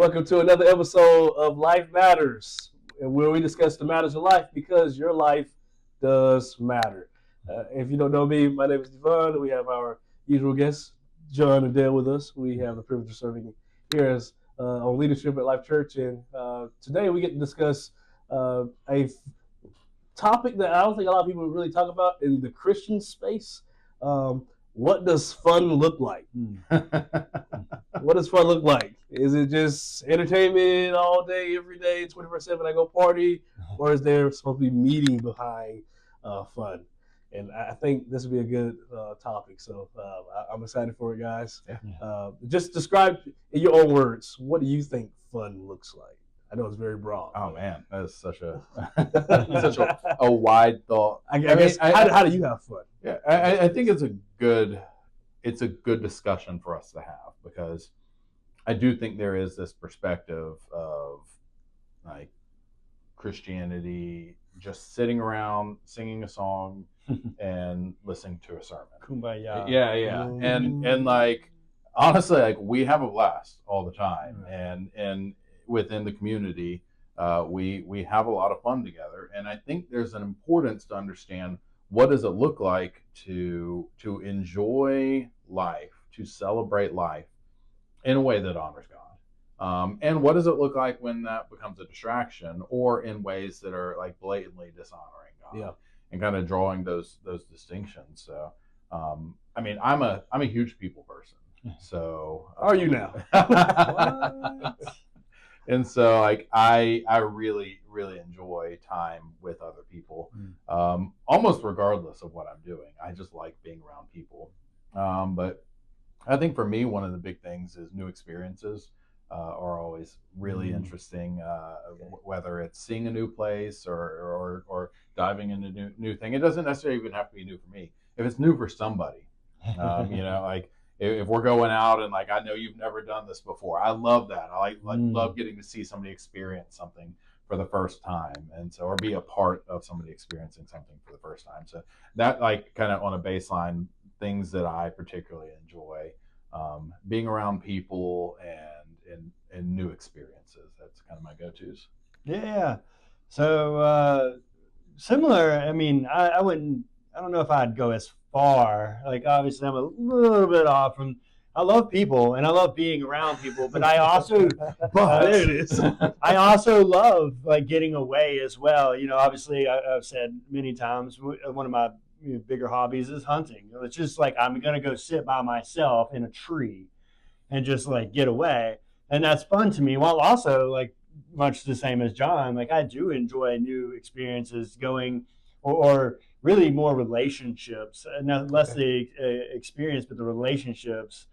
Welcome to another episode of Life Matters, where we discuss the matters of life because your life does matter. If you don't know me, my name is Devon. We have our usual guests, John and Dale, with us. We have the privilege of serving here as on leadership at Life Church, and today we get to discuss a topic that I don't think a lot of people really talk about in the Christian space. What does fun look like? What does fun look like? Is it just entertainment all day, every day, 24/7? I go party, or is there supposed to be meaning behind fun? And I think this would be a good topic. So I'm excited for it, guys. Yeah. Just describe in your own words, what do you think fun looks like? I know it's very broad. Oh man, that is such a a wide thought. I guess how do you have fun? Yeah, I think it's a good discussion for us to have, because I do think there is this perspective of like Christianity just sitting around singing a song and listening to a sermon. Kumbaya. Yeah. And like honestly, like we have a blast all the time, and within the community, we have a lot of fun together. And I think there's an importance to understand what does it look like to enjoy life, to celebrate life in a way that honors God. And what does it look like when that becomes a distraction or in ways that are like blatantly dishonoring God? Yeah. And kind of drawing those distinctions. So, I mean, I'm a huge people person. So are you now? And so, like, I really, really enjoy time with other people, almost regardless of what I'm doing. I just like being around people. But I think for me, one of the big things is new experiences are always really interesting, whether it's seeing a new place or diving into new thing. It doesn't necessarily even have to be new for me. If it's new for somebody, like, if we're going out and like I know you've never done this before, I love that. I love getting to see somebody experience something for the first time, and so or be a part of somebody experiencing something for the first time. So that like kind of on a baseline, things that I particularly enjoy, being around people and new experiences. That's kind of my go-tos. Yeah. So similar. I mean, I wouldn't. I don't know if I'd go as far. Like, obviously, I'm a little bit off from. I love people and I love being around people, but I also, there it is. I also love like getting away as well. You know, obviously, I've said many times one of my bigger hobbies is hunting. It's just like I'm gonna go sit by myself in a tree and just like get away, and that's fun to me. While also like much the same as John, like I do enjoy new experiences, going or really more relationships, not less the experience, but the relationships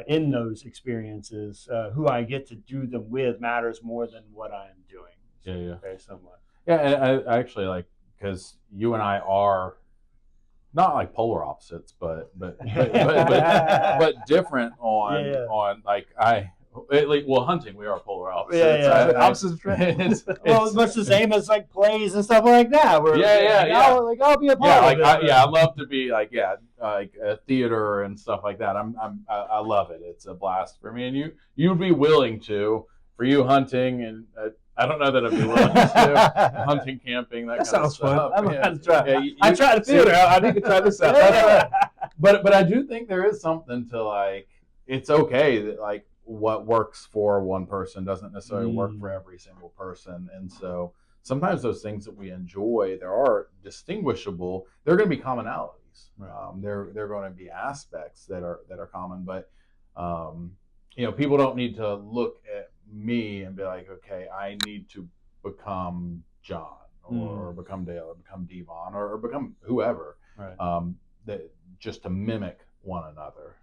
in those experiences. Who I get to do them with matters more than what I am doing. So, Yeah. very somewhat. Yeah, and I actually like, because you and I are not like polar opposites, but different on like hunting, we are polar opposites. Yeah. Opposites attract. Well, it's much the same as like plays and stuff like that. Where, I'll be a part yeah, of like it. I love to be like theater and stuff like that. I love it. It's a blast for me, and you'd be willing to for you hunting, and I don't know that I'd be willing to do hunting, camping, that kind sounds of stuff. fun. I'm gonna try. Yeah, I tried the theater. I need to try this out. But I do think there is something to like. It's okay that like what works for one person doesn't necessarily work for every single person, and so sometimes those things that we enjoy, there are distinguishable. There are going to be commonalities. Right. There are going to be aspects that are common, but people don't need to look at me and be like, okay, I need to become John or become Dale or become Devon or become whoever. Right. That just to mimic one another.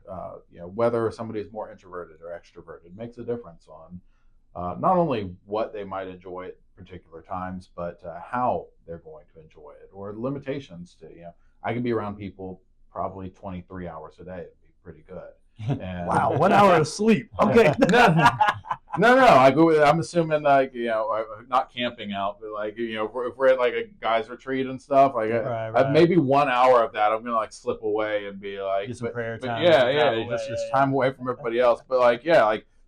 Whether somebody is more introverted or extroverted makes a difference on not only what they might enjoy at particular times, but how they're going to enjoy it, or limitations to, I can be around people probably 23 hours a day. It'd be pretty good. And, Wow, 1 hour of sleep. Okay. No. I'm assuming like not camping out, but like if we're at like a guy's retreat and stuff, like right. maybe 1 hour of that I'm gonna like slip away and be like get some prayer time. Yeah, just time away from everybody else. But like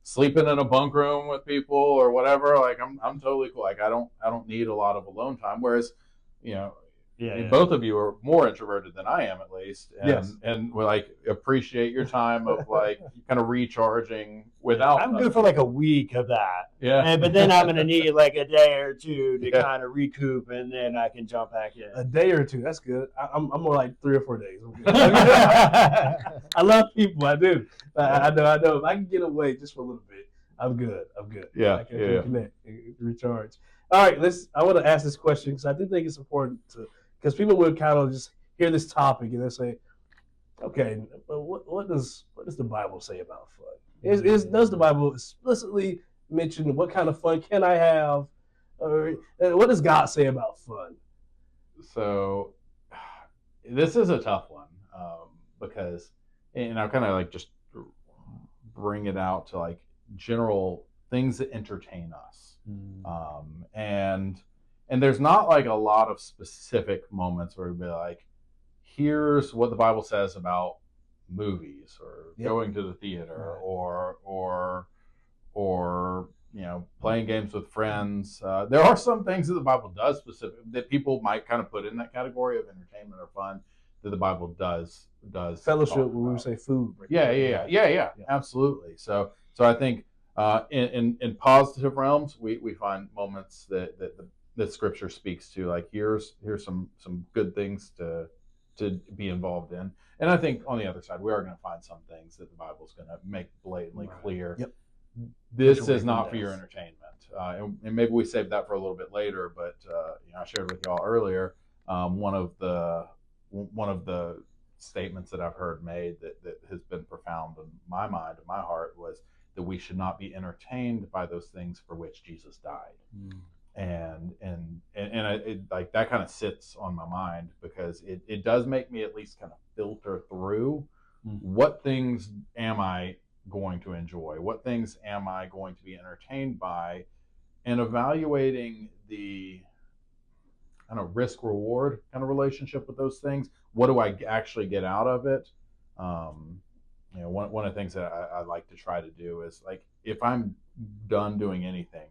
sleeping in a bunk room with people or whatever, like I'm totally cool. Like I don't need a lot of alone time. Whereas, you know, both of you are more introverted than I am, at least, and we like appreciate your time of like kind of recharging without. I'm good for like a week of that. Yeah, but then I'm gonna need like a day or two to kind of recoup, and then I can jump back in. A day or two, that's good. I'm more like 3 or 4 days. I love people, I do. I know. If I can get away just for a little bit, I'm good. Yeah, I can connect, recharge. All right, I want to ask this question because I do think it's important because people would kind of just hear this topic and they say, okay, but what does the Bible say about fun? Does the Bible explicitly mention what kind of fun can I have, or what does God say about fun? So this is a tough one because, and I'll kind of like just bring it out to like general things that entertain us, and there's not like a lot of specific moments where we'd be like, here's what the Bible says about movies or going to the theater or you know, playing games with friends. There are some things that the Bible does specific that people might kind of put in that category of entertainment or fun that the Bible does fellowship when we say food. Yeah, absolutely. So I think in positive realms we find moments that Scripture speaks to, like here's some good things to be involved in. And I think on the other side, we are going to find some things that the Bible's going to make blatantly clear. Yep. This is not for your entertainment. And maybe we save that for a little bit later, but you know, I shared with y'all earlier, one of the statements that I've heard made that has been profound in my mind and my heart was that we should not be entertained by those things for which Jesus died. And it, like that kind of sits on my mind because it does make me at least kind of filter through what things am I going to enjoy, what things am I going to be entertained by, and evaluating the kind of risk reward kind of relationship with those things. What do I actually get out of it? You know, one of the things that I like to try to do is, like, if I'm done doing anything,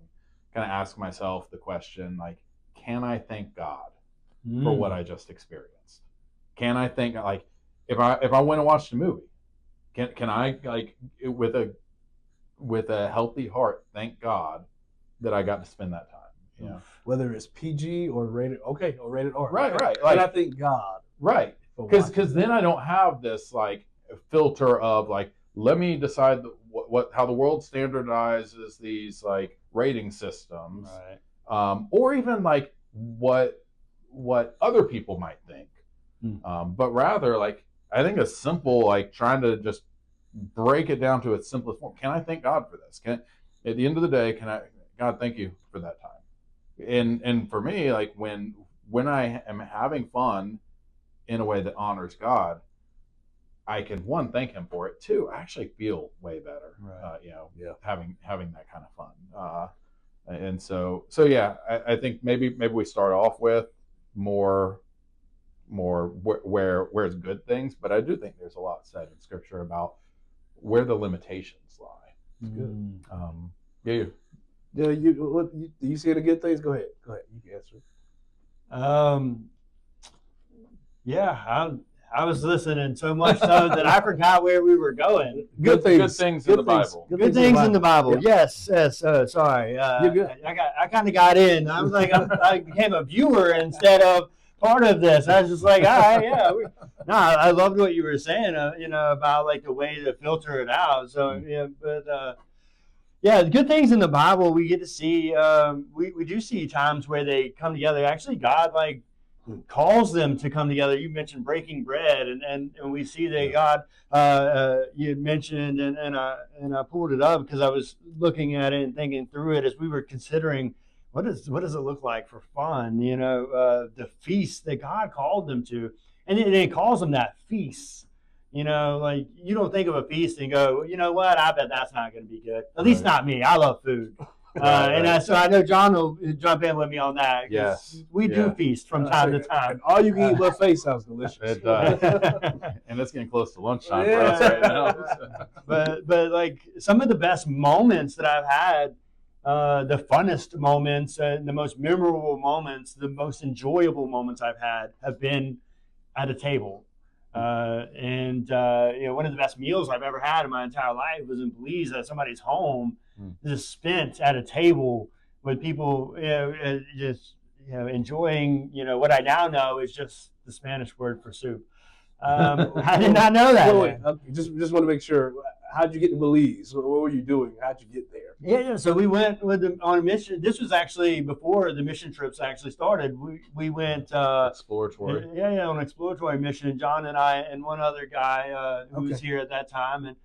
kind of ask myself the question, like, can I thank God for what I just experienced? Can I thank, like, if I went and watched a movie, can I, like, with a healthy heart, thank God that I got to spend that time? You know? Whether it's PG or rated R. Right. Like, and I thank God. Right. Because then I don't have this like filter of like, let me decide how the world standardizes these like rating systems, or even like what other people might think, but rather like I think a simple like trying to just break it down to its simplest form. Can I thank God for this? At the end of the day, God, thank you for that time. And for me, like when I am having fun in a way that honors God, I can, one, thank Him for it. Two, I actually feel way better. You know, having that kind of fun. And so yeah, I think maybe we start off with more where it's good things, but I do think there's a lot said in Scripture about where the limitations lie. It's good. Yeah, do you see the good things? Go ahead. You can answer. Yeah, I was listening so much so that I forgot where we were going. Good things in the Bible. Good things in the Bible. Yeah. Yes. Sorry. You're good. I kind of got in. I was like, I became a viewer instead of part of this. I was just like, all right, yeah. No, I loved what you were saying. You know, about like the way to filter it out. So yeah, but. Yeah, good things in the Bible we get to see. We do see times where they come together. Actually, God like calls them to come together. You mentioned breaking bread, and we see that God you had mentioned, and I pulled it up because I was looking at it and thinking through it as we were considering what does it look like for fun. You know, the feast that God called them to, and it calls them that feast. You know, like you don't think of a feast and go, you know what? I bet that's not going to be good. At least not me. I love food. So I know John will jump in with me on that. Yes. We do feast from time to time. And all you can eat buffet sounds delicious. It does. And it's getting close to lunchtime for us right now. But like some of the best moments that I've had, the funnest moments, the most memorable moments, the most enjoyable moments I've had have been at a table. One of the best meals I've ever had in my entire life was in Belize at somebody's home, just spent at a table with people, just enjoying, what I now know is just the Spanish word for soup. I did not know that. Wait. Just want to make sure. How'd you get to Belize? What were you doing? How'd you get there? Yeah. So we went on a mission. This was actually before the mission trips actually started. We went exploratory. On an exploratory mission. John and I and one other guy who was here at that time,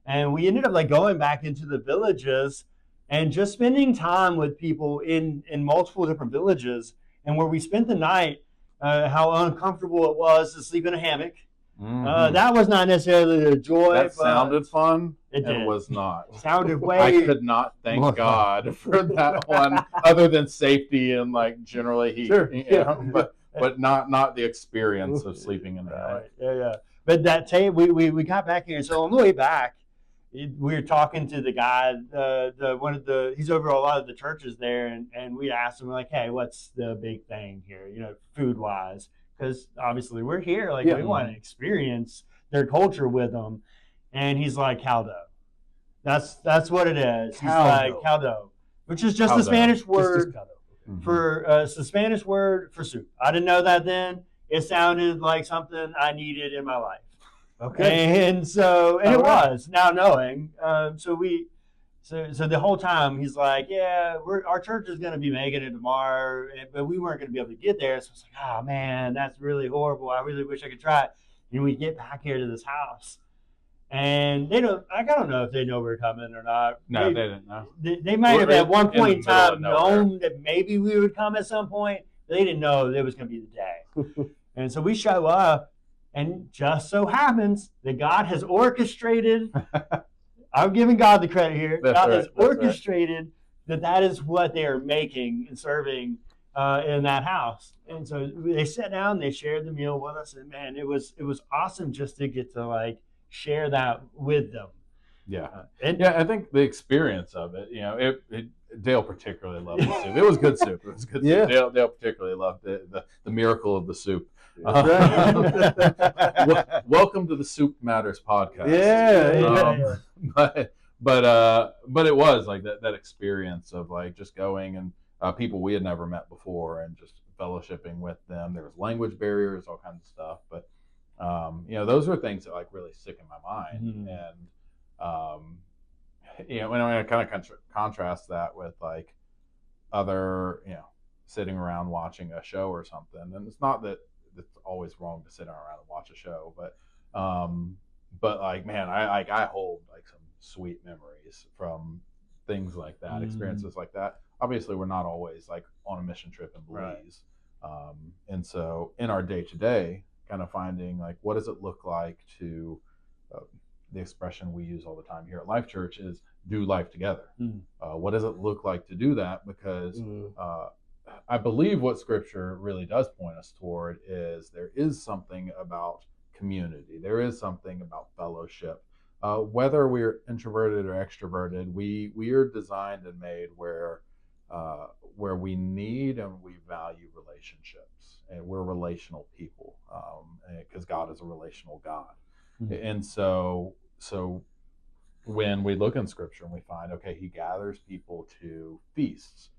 and we ended up like going back into the villages and just spending time with people in multiple different villages. And where we spent the night, how uncomfortable it was to sleep in a hammock. That was not necessarily a joy. That sounded fun. It was not. Sounded way. I could not thank God for that one, other than safety and like generally heat. Sure. But not the experience of sleeping in the hammock. Yeah. But that tape, we got back here. So on the way back, we were talking to the guy, he's over a lot of the churches there, and we asked him like, hey, what's the big thing here, food wise? Because obviously we're here, like we want to experience their culture with them. And he's like, cow dough. That's what it is. He's like cow dough, which is just the Spanish word for it's the Spanish word for soup. I didn't know that then. It sounded like something I needed in my life. Okay. And so it was now knowing. So the whole time he's like, yeah, our church is going to be making it tomorrow, but we weren't going to be able to get there. So I was like, oh man, that's really horrible. I really wish I could try it. And we get back here to this house, and they don't. I don't know if they know we're coming or not. No, they didn't know. They might have at one point in time known that maybe we would come at some point. They didn't know it was going to be the day. And so we show up, and just so happens that God has orchestrated. I'm giving God the credit here. God has orchestrated that is what they are making and serving in that house. And so they sat down, they shared the meal with us, and man, it was awesome just to get to like share that with them. Yeah, I think the experience of it, Dale particularly loved the soup. It was good soup. It was good soup. Dale particularly loved the miracle of the soup. Welcome to the Soup Matters podcast. But it was like that experience of like just going and people we had never met before and just fellowshipping with them. There was language barriers, all kinds of stuff, but those are things that like really stick in my mind. And when I kind of contrast that with like other sitting around watching a show or something, and it's not that it's always wrong to sit around and watch a show, but like man, I hold like some sweet memories from things like that, experiences like that. Obviously, we're not always like on a mission trip in Belize, and so in our day to day, kind of finding like what does it look like to the expression we use all the time here at Life Church is do life together. What does it look like to do that? Because I believe what Scripture really does point us toward is there is something about community. There is something about fellowship. Whether we're introverted or extroverted, we are designed and made where we need and we value relationships, and we're relational people because God is a relational God. And so when we look in Scripture and we find, okay, He gathers people to feasts.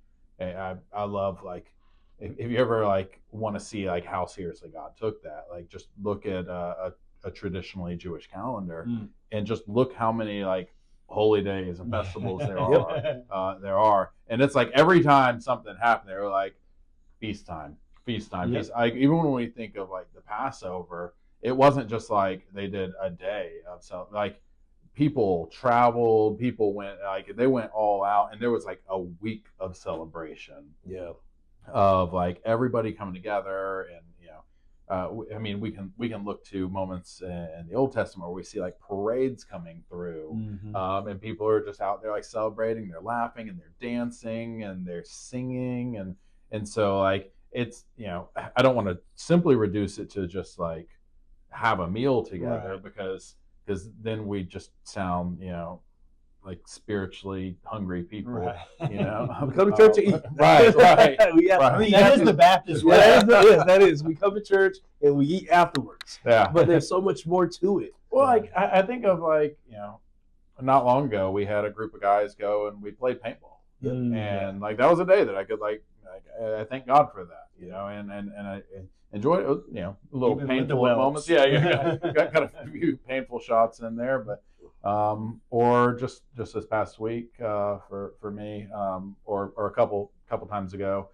And I love like if you ever like want to see like how seriously God took that, like just look at a traditionally Jewish calendar and just look how many like holy days and festivals there are. And it's like every time something happened, they were like feast time. Like even when we think of like the Passover, it wasn't just like they did a day of like people traveled, people went like they went all out, and there was like a week of celebration. Of like everybody coming together, and I mean, we can look to moments in the Old Testament where we see like parades coming through, and people are just out there like celebrating, they're laughing and they're dancing and they're singing, and so like it's, you know, I don't want to simply reduce it to just like have a meal together, Right. because then we just sound, you know, like spiritually hungry people, Right. you know. We come to church to eat. Right. We have, Right. I mean, that is the Baptist way. yes, that is. We come to church and we eat afterwards. Yeah. But there's so much more to it. Well, like I think of like, you know, not long ago we had a group of guys go and we played paintball, and like that was a day that I could like I thank God for that, you know, and I enjoyed it, you know, a little Even with painful the welts. moments. Yeah, got a few painful shots in there, but or just this past week for me, or a couple times ago,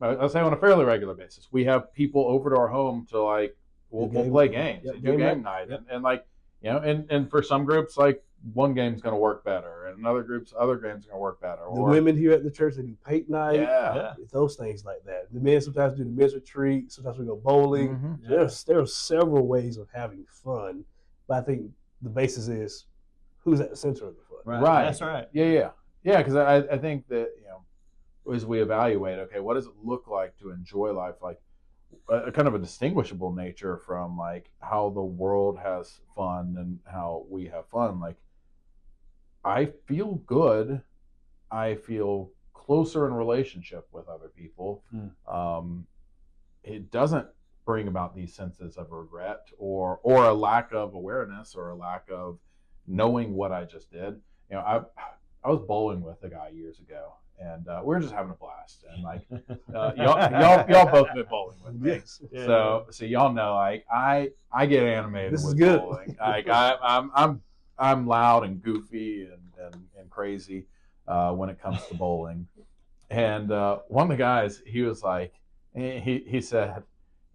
I'll say on a fairly regular basis, we have people over to our home to like we'll play games, do game night, and like, you know, and for some groups like one game's going to work better, and other games are going to work better. The women here at the church, they do paint night, yeah, those things like that. The men sometimes do the men's retreat. Sometimes we go bowling. There are several ways of having fun, but I think the basis is who's at the center of the fun. Right. That's right. Yeah. Because I think that, you know, as we evaluate, okay, what does it look like to enjoy life, like a kind of a distinguishable nature from like how the world has fun and how we have fun. Like, I feel good. I feel closer in relationship with other people. It doesn't bring about these senses of regret or a lack of awareness or a lack of knowing what I just did. You know, I was bowling with a guy years ago, and we were just having a blast. And like y'all both been bowling with me, Yes. so y'all know like I get animated. This is with good. Bowling. Like I'm loud and goofy and crazy when it comes to bowling. And one of the guys, he was like, he said,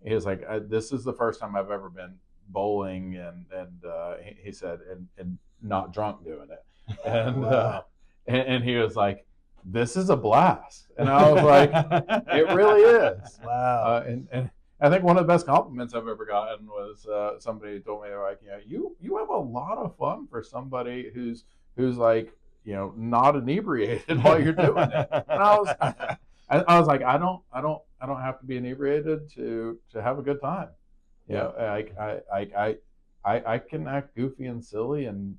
he was like, this is the first time I've ever been bowling, and he said, and not drunk doing it, and Wow. and he was like, this is a blast, and I was like, it really is. Wow. And I think one of the best compliments I've ever gotten was somebody told me, they're like, yeah, you have a lot of fun for somebody who's like, you know, not inebriated while you're doing it. And I was like, I don't have to be inebriated to have a good time. You know, I can act goofy and silly and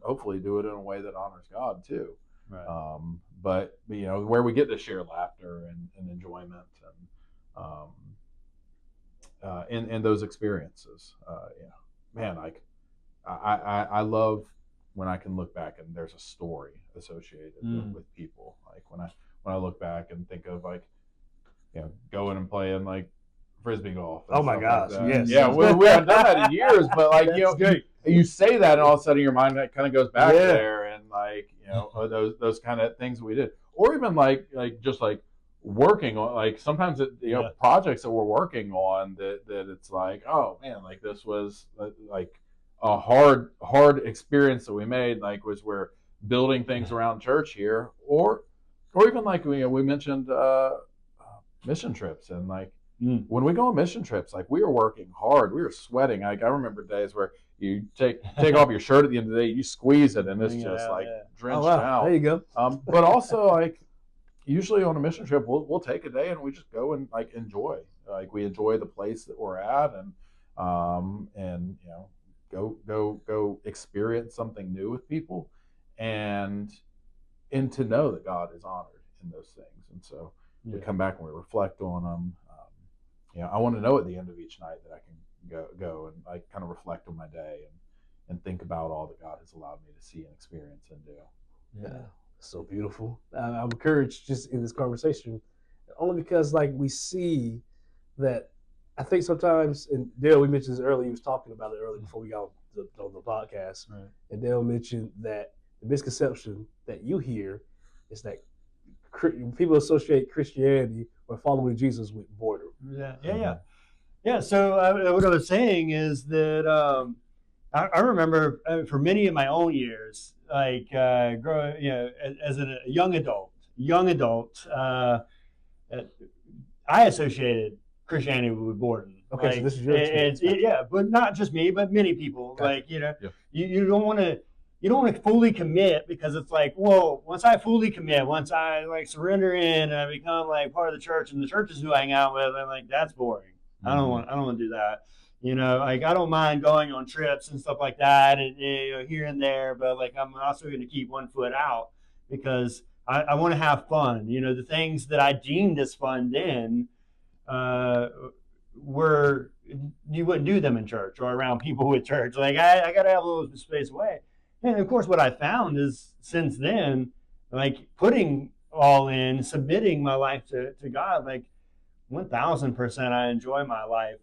hopefully do it in a way that honors God too. Right. But you know, where we get to share laughter and enjoyment and in those experiences, man, like I love when I can look back and there's a story associated with people. Like when I look back and think of like, you know, going and playing like frisbee golf. Oh my gosh, like yes. Yeah, we haven't done that in years, but like, you know, you say that and all of a sudden your mind kind of goes back there, and like, you know, those kind of things we did, or even like just like working on, like sometimes projects that we're working on that it's like, oh man, like this was like a hard experience that we made, like was we're building things around church here, or even like we mentioned mission trips, and like when we go on mission trips, like we were working hard, we were sweating. Like I remember days where you take off your shirt at the end of the day, you squeeze it, and it's just drenched out. There you go. But also like usually on a mission trip, we'll take a day and we just go and like enjoy. Like we enjoy the place that we're at, and you know, go experience something new with people, and to know that God is honored in those things. And so we come back and we reflect on them. You know, I want to know at the end of each night that I can go and like kind of reflect on my day and think about all that God has allowed me to see and experience and do. Yeah, so beautiful. I'm encouraged just in this conversation, only because like we see that. I think sometimes, and Dale, we mentioned this earlier, he was talking about it earlier before we got on the podcast, right. And Dale mentioned that the misconception that you hear is that people associate Christianity or following Jesus with boredom. Yeah. So what I was saying is that I remember for many of my own years, like growing, you know, as a young adult, I associated Christianity with boredom. Okay, so Like, this is your experience. yeah, but not just me, but many people. Gotcha. Like, Yeah. you don't want to. You don't want to fully commit, because it's like, well, once I fully commit, once I like surrender in and I become like part of the church, and the church is who I hang out with, I'm like, that's boring. I don't want to do that. Like, I don't mind going on trips and stuff like that, and here and there, but like, I'm also going to keep one foot out, because I want to have fun. The things that I deemed as fun then were, you wouldn't do them in church or around people with church. Like, I got to have a little space away. And of course, what I found is, since then, like, putting all in, submitting my life to God, like, 1000%, I enjoy my life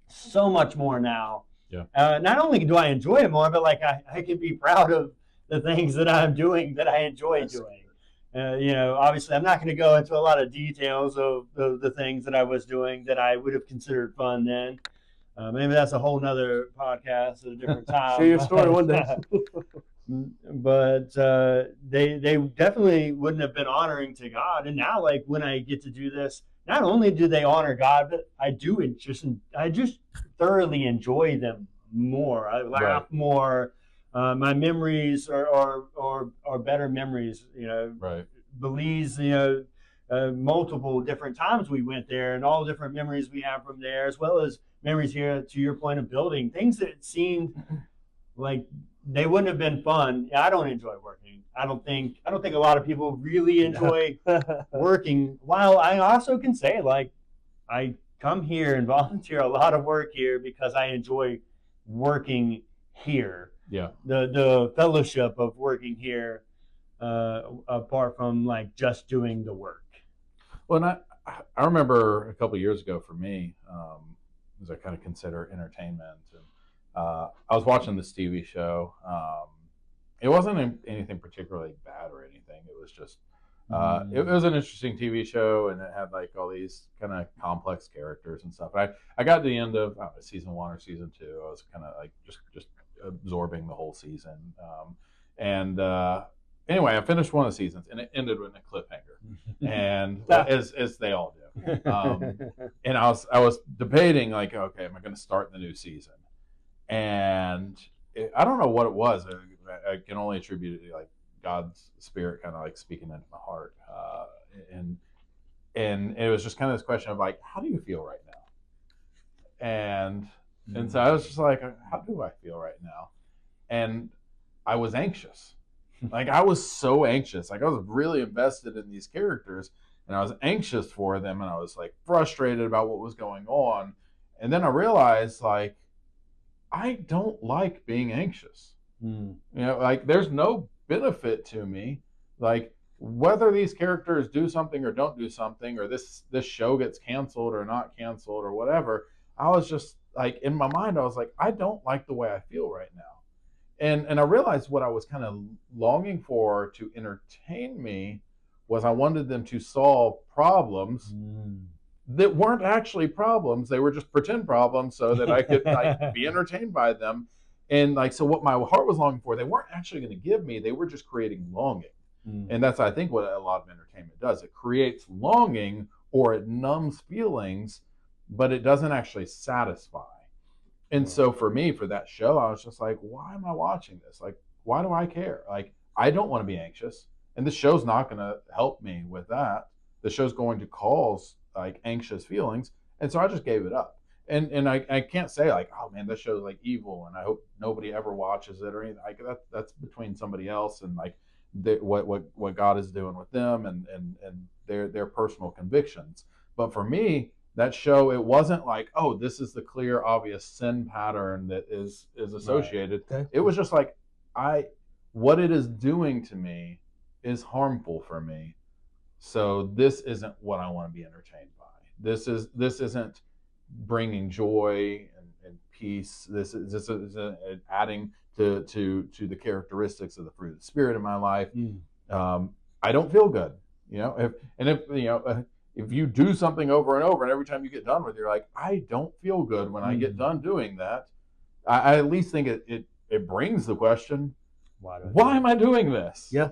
so much more now. Yeah. Not only do I enjoy it more, but like, I can be proud of the things that I'm doing that I enjoy doing. Obviously, I'm not going to go into a lot of details of the things that I was doing that I would have considered fun then. Maybe that's a whole nother podcast at a different time. Share your story one day. But they definitely wouldn't have been honoring to God. And now, like, when I get to do this, not only do they honor God, but I just thoroughly enjoy them more. I laugh more. My memories are better memories. Right. Belize, multiple different times we went there, and all the different memories we have from there, as well as memories here, to your point, of building things that seemed like they wouldn't have been fun. I don't enjoy working. I don't think a lot of people really enjoy working. While I also can say, like, I come here and volunteer a lot of work here because I enjoy working here. Yeah. The fellowship of working here, apart from like just doing the work. Well, and I remember a couple of years ago for me, as I kind of consider entertainment, and I was watching this TV show. It wasn't anything particularly bad or anything. It was just it was an interesting TV show, and it had like all these kind of complex characters and stuff. I got to the end of season 1 or season 2. I was kind of like just absorbing the whole season. Anyway, I finished one of the seasons, and it ended with a cliffhanger, and as they all do. And I was debating, like, okay, am I going to start the new season? And I don't know what it was. I can only attribute it to like God's spirit kind of like speaking into my heart, and it was just kind of this question of like, how do you feel right now? And so I was just like, how do I feel right now? And I was anxious. Like, I was so anxious. Like, I was really invested in these characters, and I was anxious for them, and I was like frustrated about what was going on. And then I realized, like, I don't like being anxious. Like, there's no benefit to me. Like, whether these characters do something or don't do something, or this show gets canceled or not canceled or whatever, I was just like, in my mind, I was like, I don't like the way I feel right now. And I realized what I was kind of longing for to entertain me was I wanted them to solve problems that weren't actually problems. They were just pretend problems so that I could like be entertained by them. And like, so what my heart was longing for, they weren't actually going to give me. They were just creating longing. And that's, I think, what a lot of entertainment does. It creates longing, or it numbs feelings, but it doesn't actually satisfy. And so for me, for that show, I was just like, why am I watching this? Like, why do I care? Like, I don't want to be anxious. And the show's not going to help me with that. The show's going to cause like anxious feelings. And so I just gave it up. And I can't say like, oh man, this show's like evil and I hope nobody ever watches it or anything. Like, that's between somebody else and like what God is doing with them and their personal convictions. But for me, that show, it wasn't like, oh, this is the clear, obvious sin pattern that is associated. Right. Okay. It was just like, what it is doing to me is harmful for me. So this isn't what I want to be entertained by. This isn't bringing joy and peace. This is adding to the characteristics of the fruit of the Spirit in my life. I don't feel good, if you do something over and over, and every time you get done with it, you're like, I don't feel good when I get done doing that. I at least think it brings the question, why am I doing this? Yeah.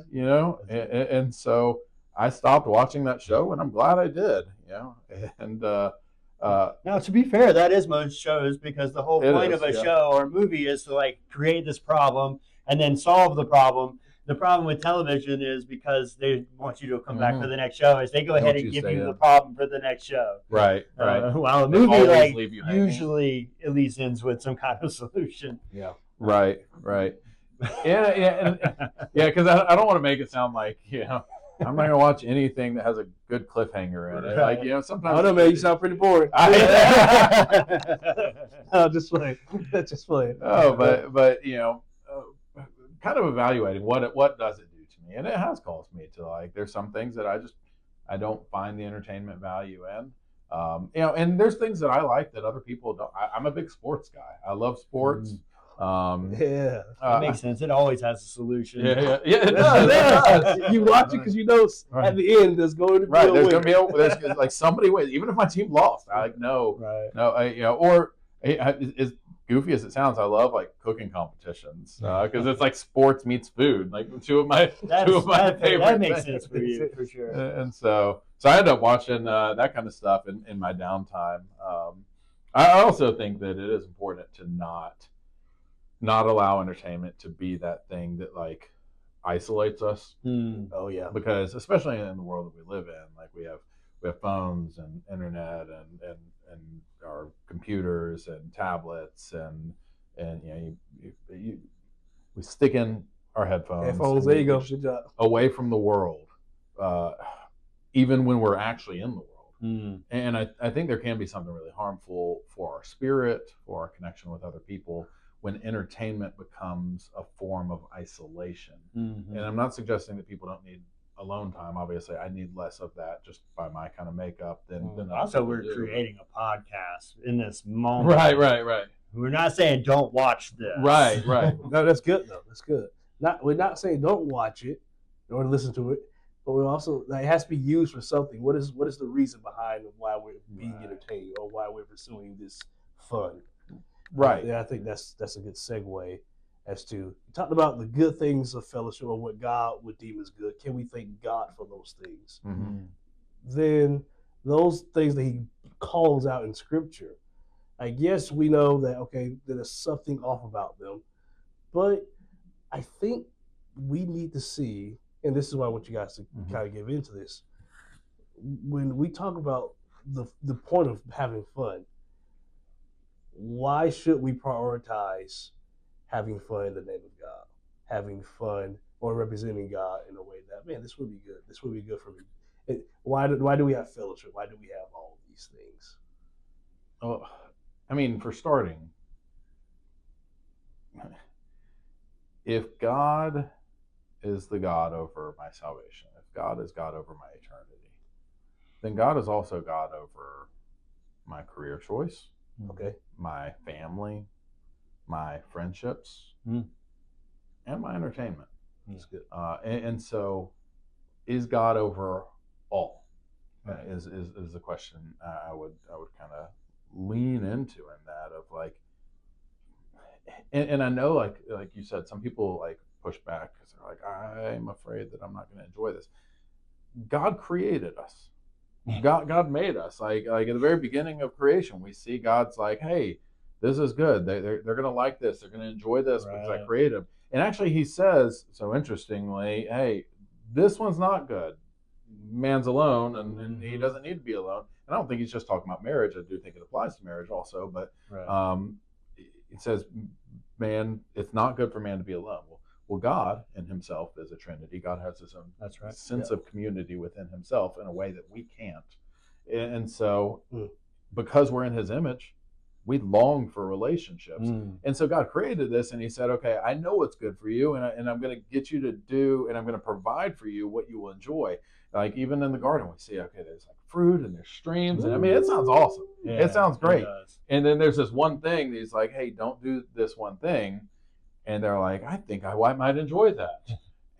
And so I stopped watching that show, and I'm glad I did. And Now, to be fair, that is most shows, because the whole point of a show or movie is to like create this problem and then solve the problem. The problem with television is, because they want you to come back for the next show, is they go ahead and give you the problem for the next show. Right. While a movie like usually at least ends with some kind of solution. Yeah. Right. Yeah. Because I don't want to make it sound like, I'm not gonna watch anything that has a good cliffhanger in it. Like, sometimes. I don't know, man. You sound pretty boring. No, just playing. Just playing. Oh, but kind of evaluating what does it do to me, and it has caused me to like. There's some things that I don't find the entertainment value in. And there's things that I like that other people don't. I'm a big sports guy. I love sports. That makes sense. It always has a solution. Yeah, it does. You watch it because you know at the end there's going to be a there's winner. going to be there's like somebody wins. Even if my team lost, I like no, or as goofy as it sounds, I love like cooking competitions because it's like sports meets food. Like two of my favorite. That makes sense for you for sure. And so I end up watching that kind of stuff in my downtime. I also think that it is important to not allow entertainment to be that thing that like isolates us. Oh yeah, because especially in the world that we live in, like we have phones and internet and our computers and tablets and we stick in our headphones. There you go. Good job. Away from the world, even when we're actually in the world. And I think there can be something really harmful for our spirit, for our connection with other people, when entertainment becomes a form of isolation. And I'm not suggesting that people don't need alone time. Obviously, I need less of that just by my kind of makeup than also we're creating a podcast in this moment. Right. We're not saying don't watch this. Right. No, that's good though. That's good. We're not saying don't watch it or listen to it, but we also it has to be used for something. What is the reason behind why we're being entertained or why we're pursuing this fun? Right. Yeah, I think that's a good segue as to you talked about the good things of fellowship or what God would deem as good. Can we thank God for those things? Then those things that He calls out in Scripture, I guess we know that there's something off about them, but I think we need to see, and this is why I want you guys to kind of get into this. When we talk about the point of having fun, why should we prioritize having fun in the name of God, having fun or representing God in a way that, man, this would be good. This would be good for me. Why do we have fellowship? Why do we have all of these things? Well, I mean, for starting, if God is the God over my salvation, if God is God over my eternity, then God is also God over my career choice, my family, my friendships, and my entertainment. That's good. And so, is God over all? Is the question I would kind of lean into in that of like, and I know like you said, some people like push back because they're like, I'm afraid that I'm not going to enjoy this. God created us. God made us. Like at the very beginning of creation, we see God's like, hey, this is good. They're going to like this. They're going to enjoy this because I created them. And actually, He says, so interestingly, hey, this one's not good. Man's alone, and he doesn't need to be alone. And I don't think He's just talking about marriage. I do think it applies to marriage also. But it says, man, it's not good for man to be alone. Well, God in Himself is a Trinity. God has His own sense of community within Himself in a way that we can't. And so, because we're in His image, we long for relationships. And so God created this, and He said, okay, I know what's good for you, and I'm going to get you to do, and I'm going to provide for you what you will enjoy. Like even in the garden, we see, okay, there's like fruit and there's streams. And I mean, it sounds awesome. Yeah, it sounds great. And then there's this one thing that He's like, hey, don't do this one thing. And they're like, I think I might enjoy that.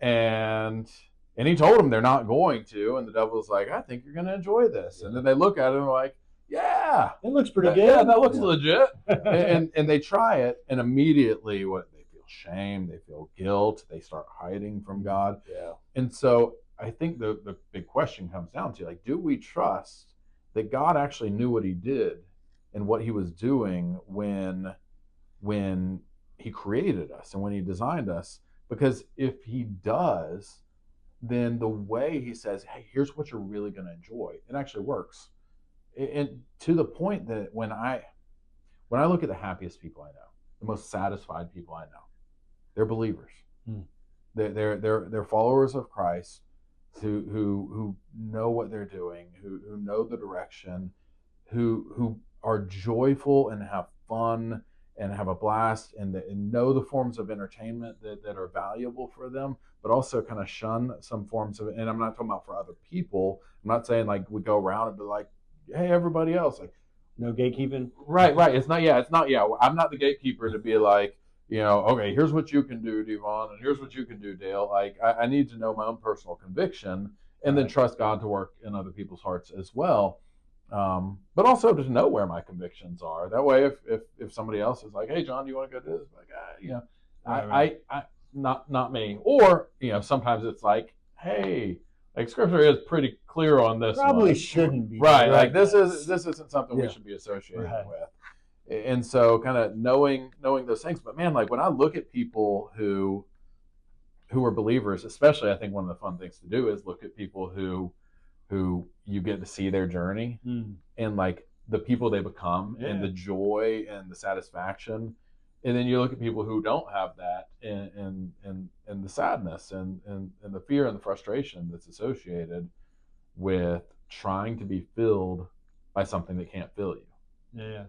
And He told them they're not going to. And the devil's like, I think you're going to enjoy this. And then they look at it and they're like, yeah, it looks pretty good. Yeah, that looks legit. and they try it, and immediately they feel shame, they feel guilt, they start hiding from God. Yeah. And so I think the big question comes down to like, do we trust that God actually knew what he did and what he was doing when he created us and when he designed us. Because if he does, then the way he says, hey, here's what you're really going to enjoy, it actually works. And to the point that when I look at the happiest people I know, the most satisfied people I know, they're believers. They're followers of Christ who know what they're doing, who know the direction, who are joyful and have fun and have a blast and know the forms of entertainment that are valuable for them, but also kind of shun some forms of, and I'm not talking about for other people. I'm not saying like we go around and be like, hey, everybody else, like, no gatekeeping. Right. It's not. I'm not the gatekeeper to be like, okay, here's what you can do, Devon, and here's what you can do, Dale. Like, I need to know my own personal conviction, and then trust God to work in other people's hearts as well. But also to know where my convictions are. That way, if somebody else is like, hey, John, do you want to go do this? Like, not me. Or sometimes it's like, hey, like Scripture is pretty clear on this. Probably shouldn't be right. Like this isn't something we should be associated with. And so, kind of knowing those things. But man, like when I look at people who are believers, especially, I think one of the fun things to do is look at people who you get to see their journey and like the people they become and the joy and the satisfaction. And then you look at people who don't have that and the sadness and the fear and the frustration that's associated with trying to be filled by something that can't fill you. Yeah.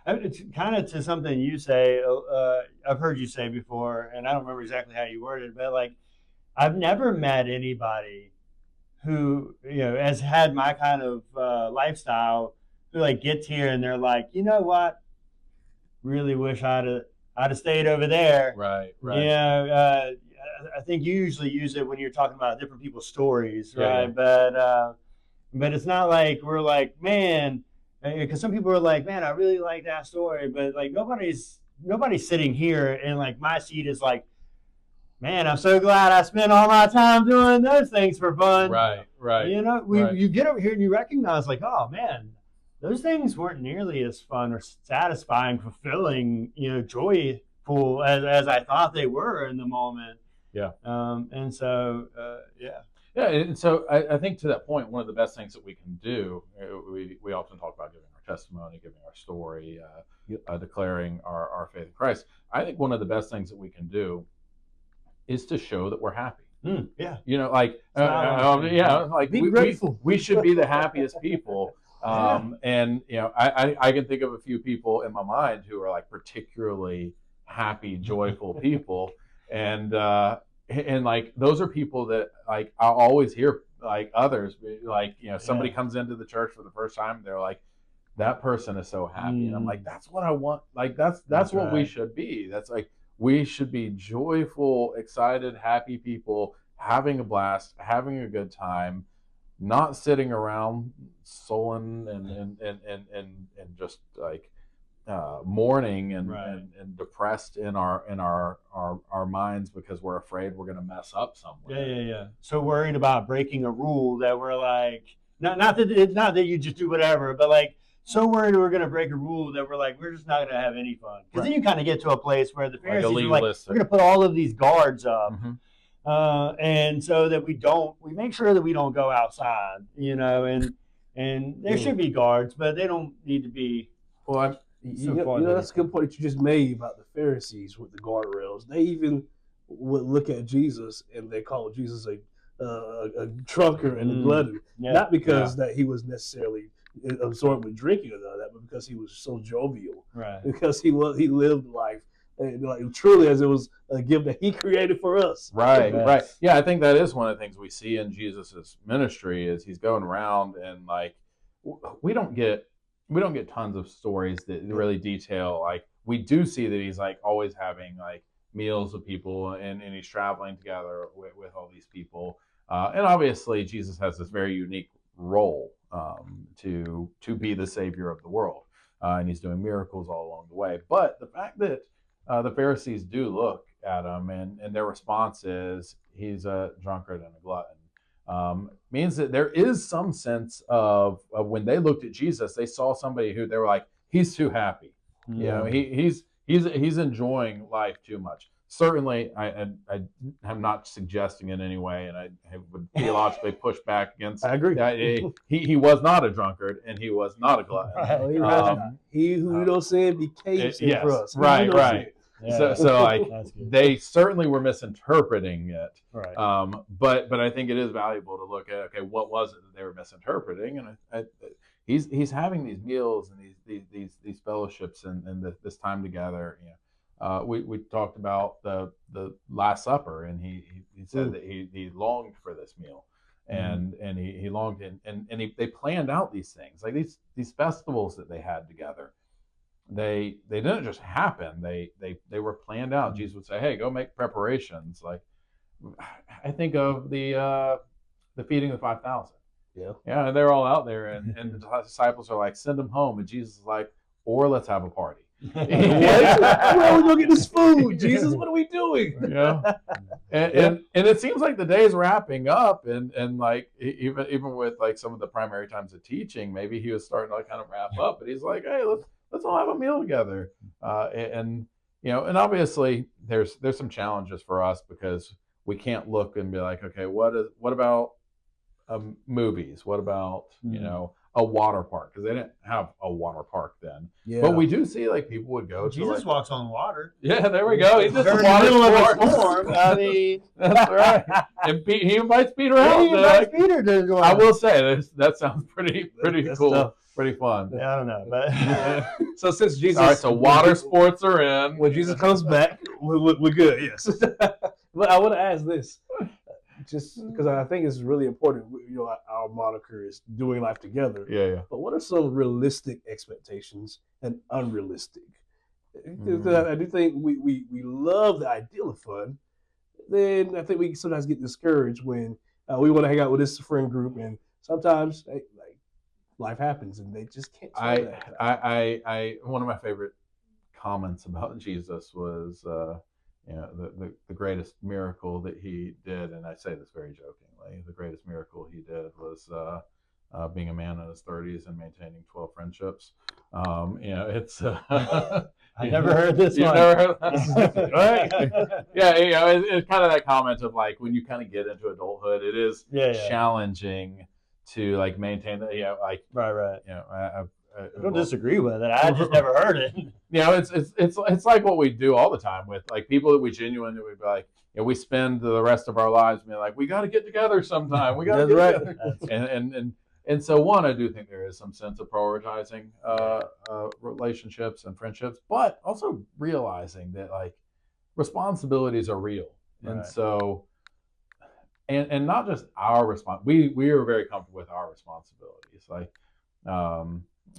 It's kind of to something you say, I've heard you say before, and I don't remember exactly how you worded it, but like, I've never met anybody who, has had my kind of lifestyle who like gets here and they're like, you know what? Really wish I'd have stayed over there. Right. I think you usually use it when you're talking about different people's stories, right? Yeah. But it's not like we're like, man, because some people are like, man, I really like that story, but like nobody's sitting here and like my seat is like, man, I'm so glad I spent all my time doing those things for fun. Right. You get over here and you recognize like, oh man, those things weren't nearly as fun or satisfying, fulfilling, joyful as I thought they were in the moment. Yeah. And so. Yeah, and so I think to that point, one of the best things that we can do, we often talk about giving our testimony, giving our story, declaring our faith in Christ. I think one of the best things that we can do is to show that we're happy. Yeah. Like be grateful. We should be the happiest people. And I can think of a few people in my mind who are like particularly happy, joyful people, and like those are people that like I always hear like others like somebody comes into the church for the first time, they're like, that person is so happy, and I'm like, that's what I want. Like that's what we should be. That's like we should be joyful, excited, happy people, having a blast, having a good time, not sitting around sullen and just like mourning and depressed in our minds because we're afraid we're going to mess up somewhere. Yeah. So worried about breaking a rule that we're like, not that you just do whatever, but like so worried we're going to break a rule that we're like, we're just not going to have any fun. Because then you kind of get to a place where the Pharisees are like, we're going to put all of these guards up. And so that we make sure that we don't go outside, and there should be guards, but they don't need to be. Well, that's a good point that you just made about the Pharisees with the guardrails. They even would look at Jesus and they call Jesus a drunkard and a glutton, not because that he was necessarily absorbed with drinking or that, but because he was so jovial, right? Because he lived life like truly as it was a gift that he created for us. Right. Yeah, I think that is one of the things we see in Jesus's ministry is he's going around and like we don't get tons of stories that really detail. Like we do see that he's like always having like meals with people and he's traveling together with all these people. And obviously Jesus has this very unique role to be the savior of the world. And he's doing miracles all along the way. But the fact that the Pharisees do look at him and their response is he's a drunkard and a glutton. means that there is some sense of when they looked at Jesus, they saw somebody who they were like, he's too happy. You know, he's enjoying life too much. Certainly, I am not suggesting in any way, and I would theologically push back against. I agree. He was not a drunkard, and he was not a glutton. No, he was not. He who don't sin became sin yes, for us. right. Yeah. So like That's good. they certainly were misinterpreting it. Right. But I think it is valuable to look at, okay, what was it that they were misinterpreting? And he's having these meals and these fellowships and this time together. You know, we talked about the Last Supper, and he said that he longed for this meal, and he longed and they planned out these things, like these festivals that they had together. They didn't just happen. They were planned out. Jesus would say, "Hey, go make preparations." Like I think of the feeding of the 5,000. Yeah, and they're all out there, and the disciples are like, "Send them home," and Jesus is like, "Or let's have a party." What? Where are we gonna get this food, Jesus? What are we doing? Yeah, and it seems like the day is wrapping up, and like even with like some of the primary times of teaching, maybe he was starting to like kind of wrap up, but he's like, "Hey, let's all have a meal together," and you know, and obviously there's some challenges for us because we can't look and be like, okay, what about movies? What about you know a water park? Because they didn't have a water park then. Yeah. But we do see like people would go. Jesus to, like, walks on water. Yeah, there we go. He's just Very a water middle of a sport. storm. I mean, That's right. And he invites Peter out. he invites Peter to go. I will say that sounds pretty That's cool, tough. pretty fun. Yeah, I don't know, but So since Jesus, All right, so water sports are in. when Jesus comes back, we're good. Yes. But I want to ask this, just because I think it's really important. You know, our moniker is doing life together. Yeah. But what are some realistic expectations and unrealistic? I do think we love the ideal of fun. Then I think we sometimes get discouraged when we want to hang out with this friend group, and sometimes like life happens and they just can't. I one of my favorite comments about Jesus was you know the greatest miracle that he did, and I say this very jokingly, the greatest miracle he did was being a man in his 30s and maintaining 12 friendships. You know, it's I never heard this You've one. never heard that? Right? Yeah, you know, it's kind of that comment of like when you kind of get into adulthood, it is challenging to like maintain the, you know, like right. You know, I don't disagree with it. I just never heard it. You know, it's like what we do all the time with like people that we genuinely would be like, you know, we spend the rest of our lives being like, we got to get together sometime. We got to get together. And so one, I do think there is some sense of prioritizing relationships and friendships, but also realizing that like responsibilities are real. Right. And so, and not just our response, we are very comfortable with our responsibilities. Like,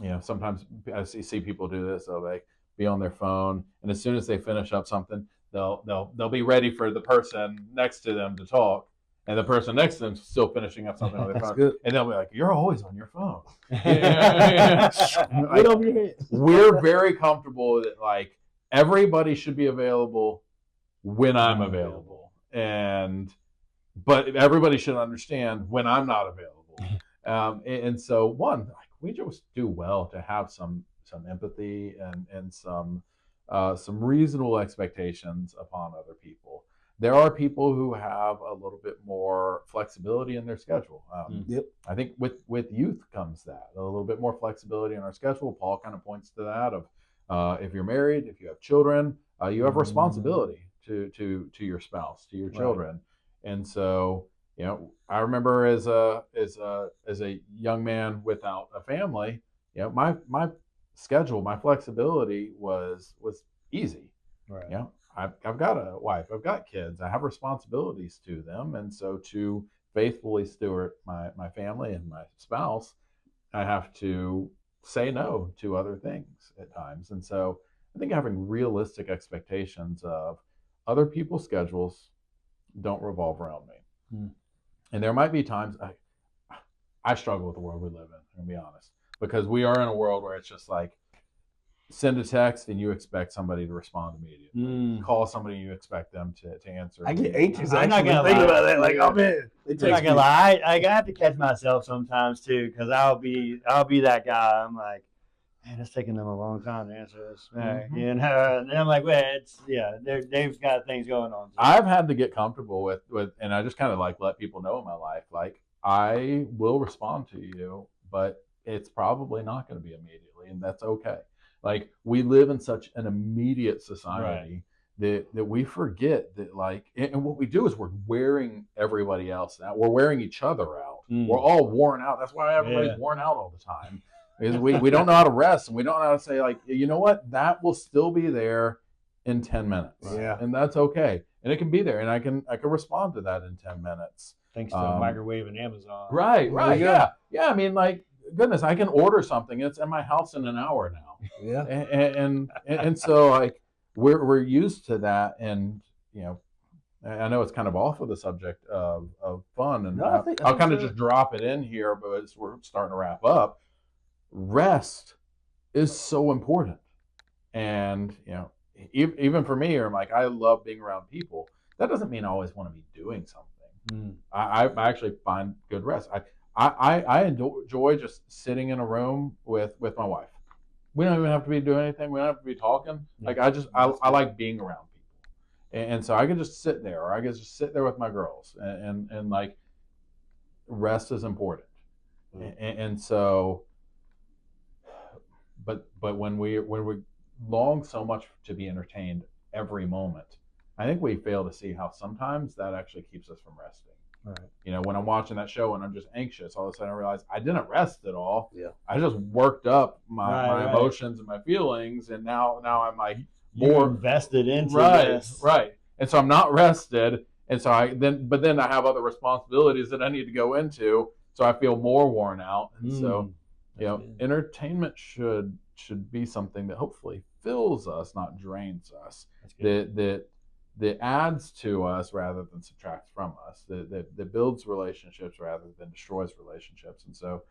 you know, sometimes I see people do this. They'll like be on their phone, and as soon as they finish up something, they'll be ready for the person next to them to talk, and the person next to them is still finishing up something on their phone, and they'll be like, "You're always on your phone." Like, over your head. We're very comfortable that like everybody should be available when I'm available, but everybody should understand when I'm not available. And so one. We just do well to have some empathy and some reasonable expectations upon other people. There are people who have a little bit more flexibility in their schedule. I think with youth comes that a little bit more flexibility in our schedule. Paul kind of points to that of if you're married, if you have children, you have responsibility to your spouse, to your children, and so. You know, I remember as a young man without a family, you know, my schedule, my flexibility was easy. Right. You know, I've got a wife, I've got kids, I have responsibilities to them, and so to faithfully steward my family and my spouse, I have to say no to other things at times. And so I think having realistic expectations of other people's schedules don't revolve around me. And there might be times I struggle with the world we live in, I'm going to be honest, because we are in a world where it's just like send a text and you expect somebody to respond immediately. Call somebody and you expect them to answer. I get anxious. I'm not Actually, gonna thinking lie. about that. Like, oh man, they I'm not text gonna me. lie. I have to catch myself sometimes too, because I'll be that guy. I'm like, man, it's taking them a long time to answer this. Mhm. And then I'm like, well, they've got things going on. I've had to get comfortable with, and I just kind of like let people know in my life, like I will respond to you, but it's probably not going to be immediately, and that's okay. Like we live in such an immediate society that we forget that, like, and what we do is we're wearing everybody else out. We're wearing each other out. We're all worn out. That's why everybody's worn out all the time. Is we don't know how to rest, and we don't know how to say, like, you know what, that will still be there in 10 minutes. Yeah. And that's okay. And it can be there, and I can respond to that in 10 minutes. Thanks to a microwave and Amazon. Right. Yeah. I mean, like, goodness, I can order something. It's in my house in an hour now. Yeah. And so, like, we're used to that, and I know it's kind of off of the subject of fun, and I'll kind of just drop it in here, but as we're starting to wrap up, rest is so important. And even for me, I'm like, I love being around people. That doesn't mean I always want to be doing something. I actually find good rest. I enjoy just sitting in a room with my wife. We don't even have to be doing anything. We don't have to be talking. Like I like being around people, and so I can just sit there, or I can just sit there with my girls, and like rest is important. And so, but when we long so much to be entertained every moment, I think we fail to see how sometimes that actually keeps us from resting. Right. When I'm watching that show and I'm just anxious, all of a sudden I realize I didn't rest at all. Yeah. I just worked up my emotions and my feelings, and now I'm like more invested into this. Right. And so I'm not rested, and so then I have other responsibilities that I need to go into, so I feel more worn out. And so entertainment should be something that hopefully fills us, not drains us. That adds to us rather than subtracts from us. That builds relationships rather than destroys relationships. And so,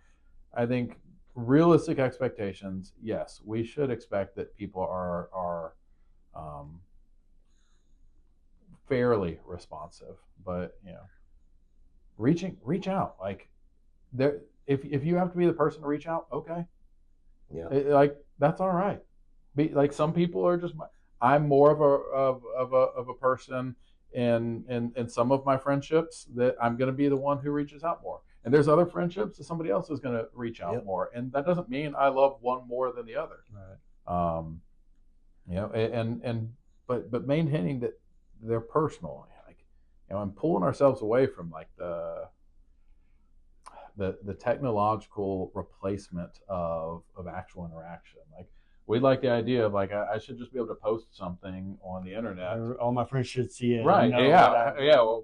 I think realistic expectations. Yes, we should expect that people are fairly responsive, but reach out. Like there, if you have to be the person to reach out, okay. Yeah. Like that's all right. Like some people are just. I'm more of a person in some of my friendships that I'm going to be the one who reaches out more, and there's other friendships that somebody else is going to reach out more, and that doesn't mean I love one more than the other. Right. But maintaining that they're personal. Like and pulling ourselves away from like the technological replacement of actual interaction. Like we like the idea of like I should just be able to post something on the internet. All my friends should see it. Right? Yeah. Well,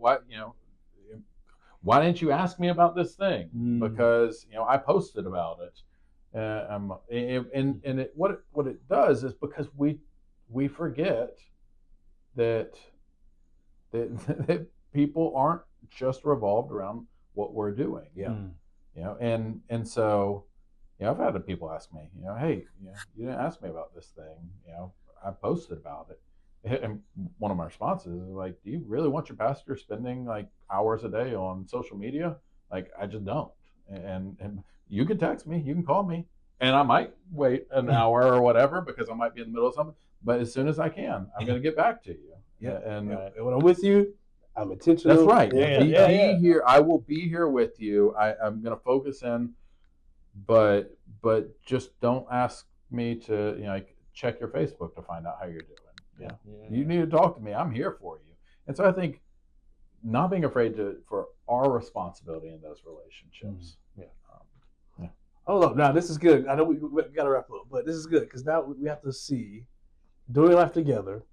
why didn't you ask me about this thing? Because I posted about it. What it does is because we forget that people aren't just revolved around what we're doing. Yeah. And so. I've had people ask me, hey, you didn't ask me about this thing. I posted about it. And one of my responses is like, do you really want your pastor spending like hours a day on social media? Like, I just don't. And you can text me, you can call me, and I might wait an hour or whatever because I might be in the middle of something. But as soon as I can, I'm going to get back to you. And when I'm with you, I'm intentional. That's right. Be here. I will be here with you. I'm going to focus in. But just don't ask me to like check your Facebook to find out how you're doing. You need to talk to me. I'm here for you. And so I think not being afraid for our responsibility in those relationships. Hold up, now this is good. I know we got to wrap up, but this is good because now we have to see doing life together.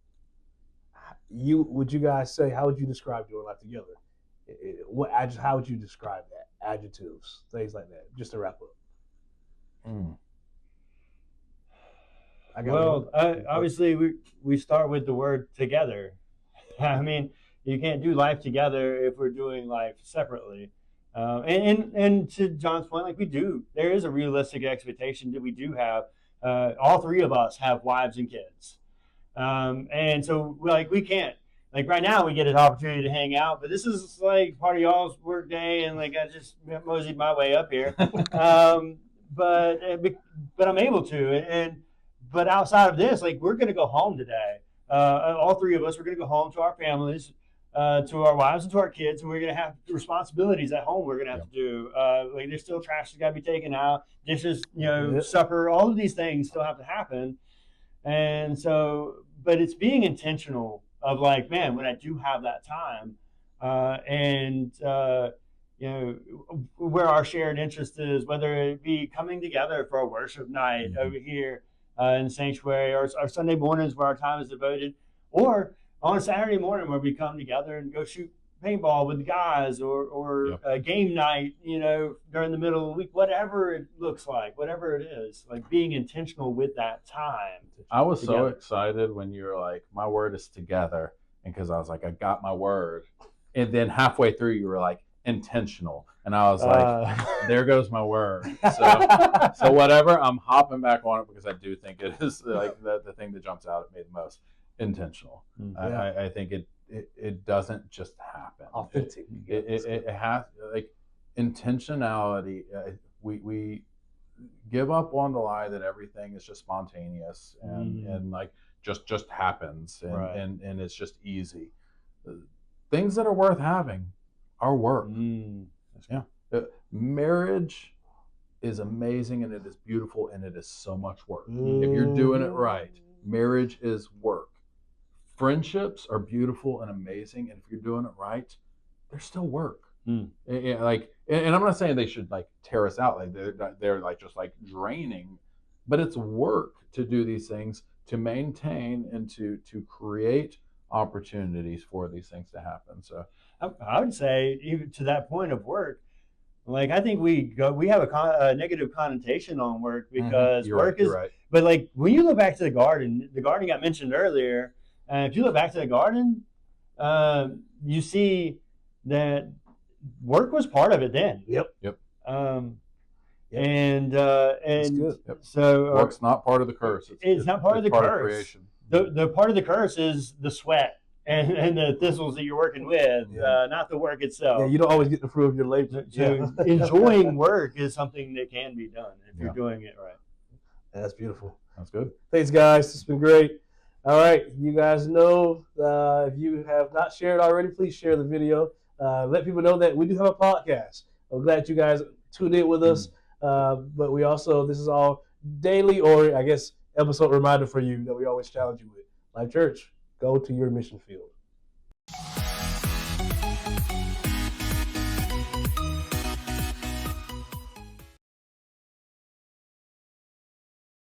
Would you guys say, how would you describe doing life together? How would you describe that? Adjectives, things like that. Just to wrap up. Obviously, we start with the word together. I mean, you can't do life together if we're doing life separately. And to John's point, like there is a realistic expectation that we do have all three of us have wives and kids. And so like we can't, like right now we get an opportunity to hang out, but this is like part of y'all's work day, and like I just moseyed my way up here. But I'm able to, but outside of this, like we're gonna go home today. All three of us, we're gonna go home to our families, to our wives and to our kids, and we're gonna have responsibilities at home. We're gonna have to do like there's still trash that's gotta be taken out, dishes, supper, all of these things still have to happen. And so, but it's being intentional of like, man, when I do have that time, where our shared interest is, whether it be coming together for a worship night over here in the sanctuary, or our Sunday mornings where our time is devoted, or on a Saturday morning where we come together and go shoot paintball with the guys, or a game night, during the middle of the week, whatever it looks like, whatever it is, like being intentional with that time. I was so excited when you were like, my word is together. And because I was like, I got my word. And then halfway through, you were like, intentional. And I was like, there goes my word. So whatever, I'm hopping back on it because I do think it is like the thing that jumps out at me the most. Intentional. I think it doesn't just happen. Authentic. It has, like, intentionality. We give up on the lie that everything is just spontaneous and like just happens and it's just easy. Things that are worth having are work. Marriage is amazing and it is beautiful and it is so much work. If you're doing it right, marriage is work. Friendships are beautiful and amazing, and if you're doing it right, they're still work. And I'm not saying they should like tear us out, like they're like just like draining, but it's work to do these things, to maintain and to create opportunities for these things to happen. So I would say, even to that point of work, like I think we have a negative connotation on work because work is. Right. But like when you look back to the garden got mentioned earlier. If you look back to the garden, you see that work was part of it then. Yep. And so work's not part of the curse. It's not part of the curse. The part of the curse is the sweat and the thistles that you're working with, not the work itself. Yeah, you don't always get the fruit of your labor. So enjoying work is something that can be done if you're doing it right. That's beautiful. That's good. Thanks, guys. It's been great. All right, you guys know, if you have not shared already, please share the video. Let people know that we do have a podcast. I'm glad you guys tuned in with us. But we also, this is all daily, or I guess episode reminder for you that we always challenge you with. Life Church, go to your mission field.